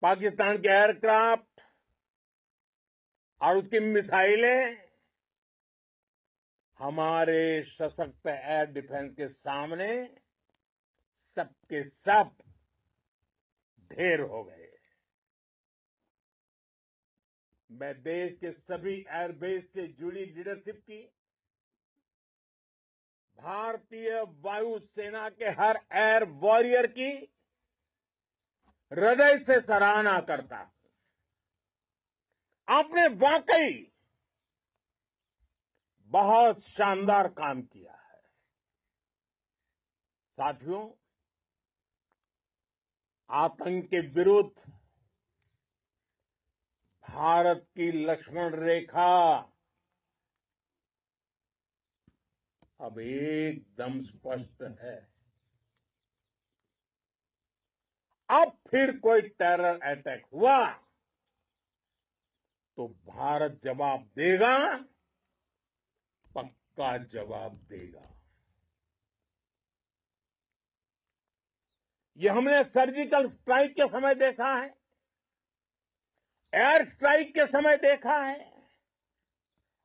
पाकिस्तान के एयरक्राफ्ट और उसकी मिसाइलें हमारे सशक्त एयर डिफेंस के सामने सबके सब ढेर हो गए। मैं देश के सभी एयरबेस से जुड़ी लीडरशिप की, भारतीय वायुसेना के हर एयर वॉरियर की हृदय से सराहना करता हूं। आपने वाकई बहुत शानदार काम किया है। साथियों, आतंक के विरुद्ध भारत की लक्ष्मण रेखा अब एकदम स्पष्ट है। अब फिर कोई टेरर अटैक हुआ तो भारत जवाब देगा, पक्का जवाब देगा। ये हमने सर्जिकल स्ट्राइक के समय देखा है, एयर स्ट्राइक के समय देखा है,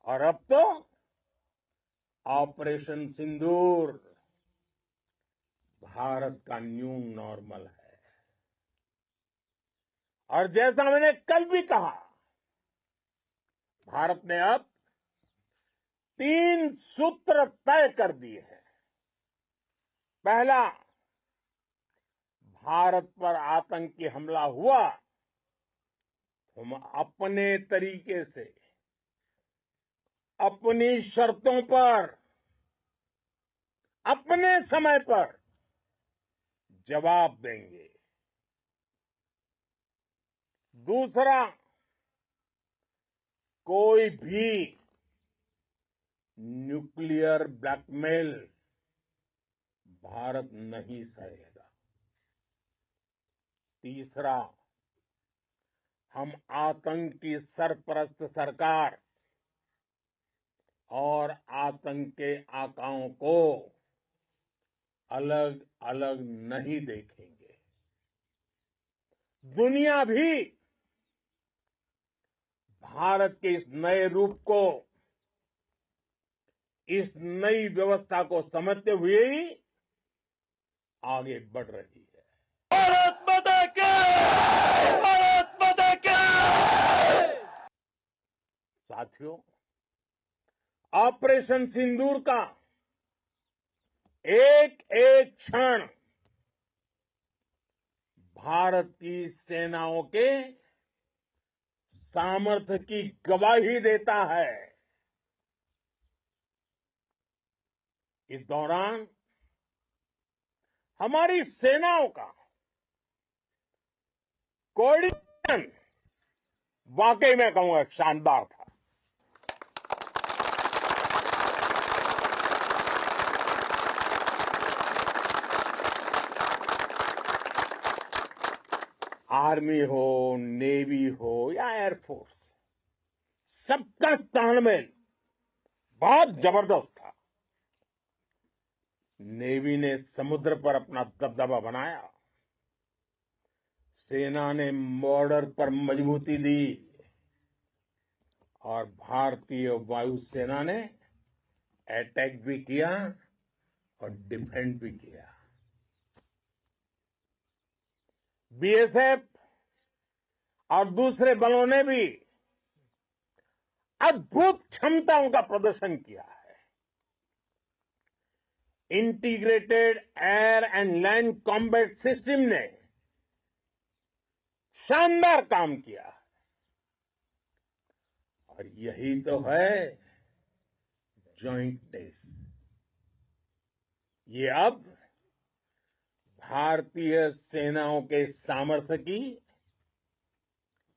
और अब तो ऑपरेशन सिंदूर भारत का न्यू नॉर्मल है। और जैसा मैंने कल भी कहा, भारत ने अब 3 सूत्र तय कर दिए हैं। पहला, भारत पर आतंकी हमला हुआ, हम अपने तरीके से, अपनी शर्तों पर, अपने समय पर जवाब देंगे। दूसरा, कोई भी न्यूक्लियर ब्लैकमेल भारत नहीं सहेगा। तीसरा, हम आतंक की सरपरस्त सरकार और आतंक के आकाओं को अलग अलग नहीं देखेंगे। दुनिया भी भारत के इस नए रूप को, इस नई व्यवस्था को समझते हुए ही आगे बढ़ रही है। भारत माता की! भारत माता की! साथियों, ऑपरेशन सिंदूर का एक एक क्षण भारत की सेनाओं के सामर्थ्य की गवाही देता है। इस दौरान हमारी सेनाओं का कोऑर्डिनेशन वाकई में कहूंगा शानदार था। आर्मी हो, नेवी हो या एयरफोर्स, सबका तालमेल बहुत जबरदस्त था। नेवी ने समुद्र पर अपना दबदबा बनाया, सेना ने बॉर्डर पर मजबूती दी और भारतीय वायुसेना ने अटैक भी किया और डिफेंड भी किया। बीएसएफ और दूसरे बलों ने भी अद्भुत क्षमताओं का प्रदर्शन किया है। Integrated air and land combat system ने शानदार काम किया है। और यही तो है जॉइंटनेस। ये अब भारतीय सेनाओं के सामर्थ्य की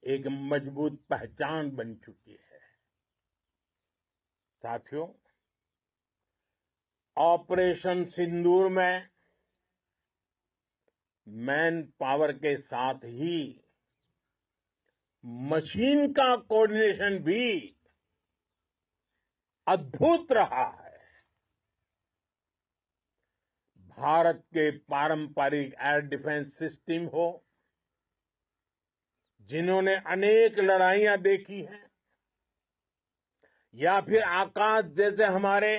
एक मजबूत पहचान बन चुकी है। साथियों, ऑपरेशन सिंदूर में मैन पावर के साथ ही मशीन का कोऑर्डिनेशन भी अद्भुत रहा है। भारत के पारंपरिक एयर डिफेंस सिस्टम हो, जिन्होंने अनेक लड़ाइयां देखी हैं या फिर आकाश जैसे हमारे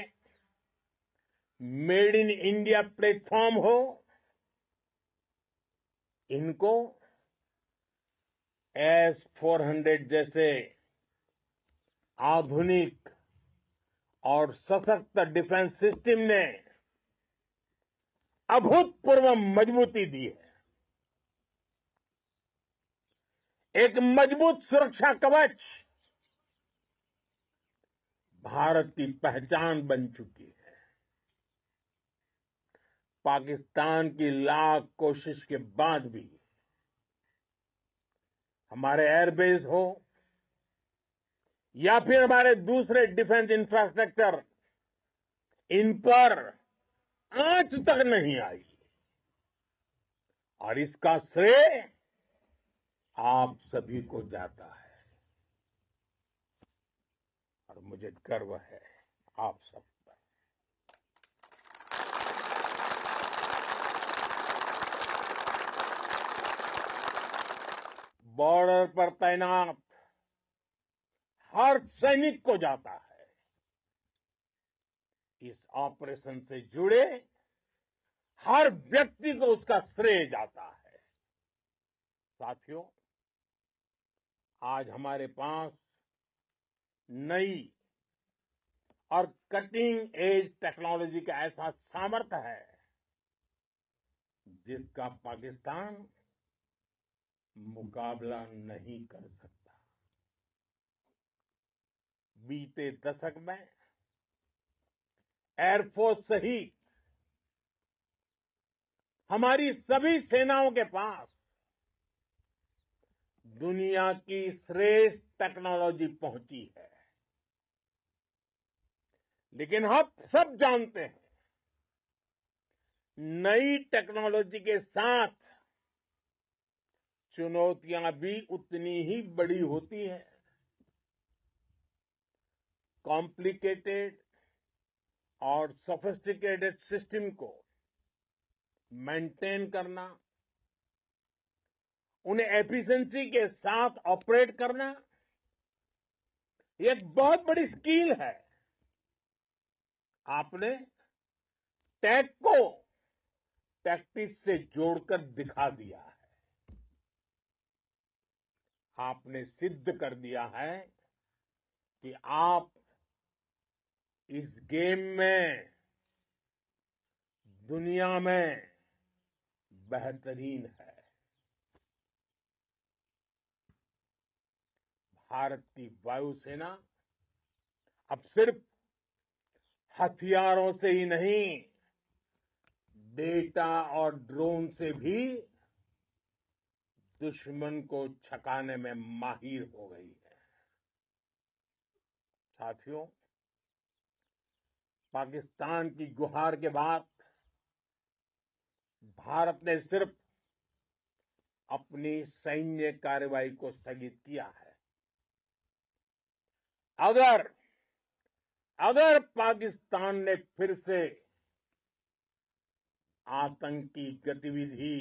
मेड इन इंडिया प्लेटफॉर्म हो, इनको S-400 जैसे आधुनिक और सशक्त डिफेंस सिस्टम ने अभूतपूर्व मजबूती दी है। एक मजबूत सुरक्षा कवच भारत की पहचान बन चुकी है। पाकिस्तान की लाख कोशिश के बाद भी हमारे एयरबेस हो या फिर हमारे दूसरे डिफेंस इंफ्रास्ट्रक्चर, इन पर आंच तक नहीं आई और इसका श्रेय आप सभी को जाता है और मुझे गर्व है आप सब पर। बॉर्डर पर तैनात हर सैनिक को जाता है। इस ऑपरेशन से जुड़े हर व्यक्ति को उसका श्रेय जाता है। साथियों, आज हमारे पास नई और कटिंग एज टेक्नोलॉजी का ऐसा सामर्थ्य है जिसका पाकिस्तान मुकाबला नहीं कर सकता। बीते दशक में एयरफोर्स सहित हमारी सभी सेनाओं के पास दुनिया की श्रेष्ठ टेक्नोलॉजी पहुंची है। लेकिन हम सब जानते हैं, नई टेक्नोलॉजी के साथ चुनौतियां भी उतनी ही बड़ी होती है। कॉम्प्लिकेटेड और सोफिस्टिकेटेड सिस्टम को मेंटेन करना, उन्हें एफिशिएंसी के साथ ऑपरेट करना, ये एक बहुत बड़ी स्किल है। आपने टेक को टैक्टिक्स से जोड़कर दिखा दिया है। आपने सिद्ध कर दिया है कि आप इस गेम में दुनिया में बेहतरीन है। भारत की वायुसेना अब सिर्फ हथियारों से ही नहीं, डेटा और ड्रोन से भी दुश्मन को छकाने में माहिर हो गई है। साथियों, पाकिस्तान की गुहार के बाद भारत ने सिर्फ अपनी सैन्य कार्रवाई को स्थगित किया है। अगर पाकिस्तान ने फिर से आतंकी गतिविधि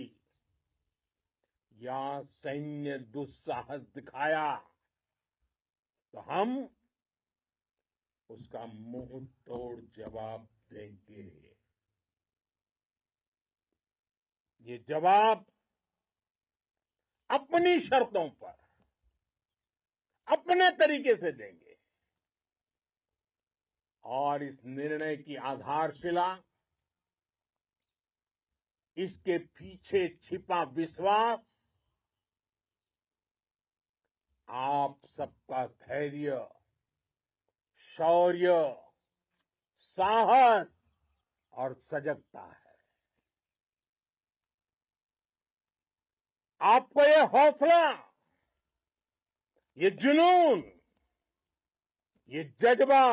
या सैन्य दुस्साहस दिखाया तो हम उसका मुंह तोड़ जवाब देंगे। ये जवाब अपनी शर्तों पर, अपने तरीके से देंगे और इस निर्णय की आधारशिला, इसके पीछे छिपा विश्वास आप सबका धैर्य, शौर्य, साहस और सजगता है। आपको ये हौसला, ये जुनून, ये जज्बा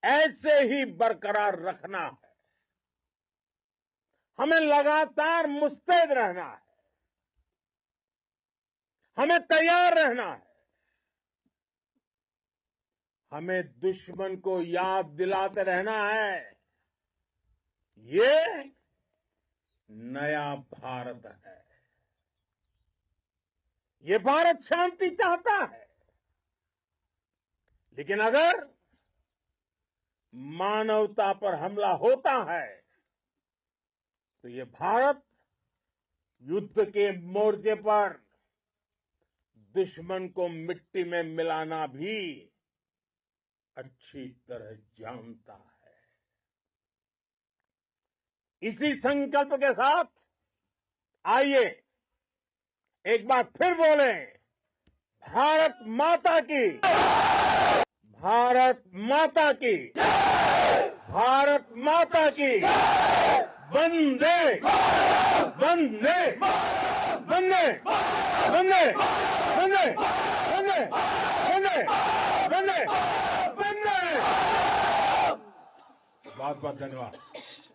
ऐसे ही बरकरार रखना है। हमें लगातार मुस्तैद रहना है, हमें तैयार रहना है। हमें दुश्मन को याद दिलाते रहना है, ये नया भारत है। ये भारत शांति चाहता है, लेकिन अगर मानवता पर हमला होता है तो ये भारत युद्ध के मोर्चे पर दुश्मन को मिट्टी में मिलाना भी अच्छी तरह जानता है। इसी संकल्प के साथ आइए एक बार फिर बोलें, भारत माता की, भारत माता की, भारत माता की, वंदे वंदे वंदे वंदे वंदे वंदे वंदे वंदे वंदे। बहुत बहुत धन्यवाद।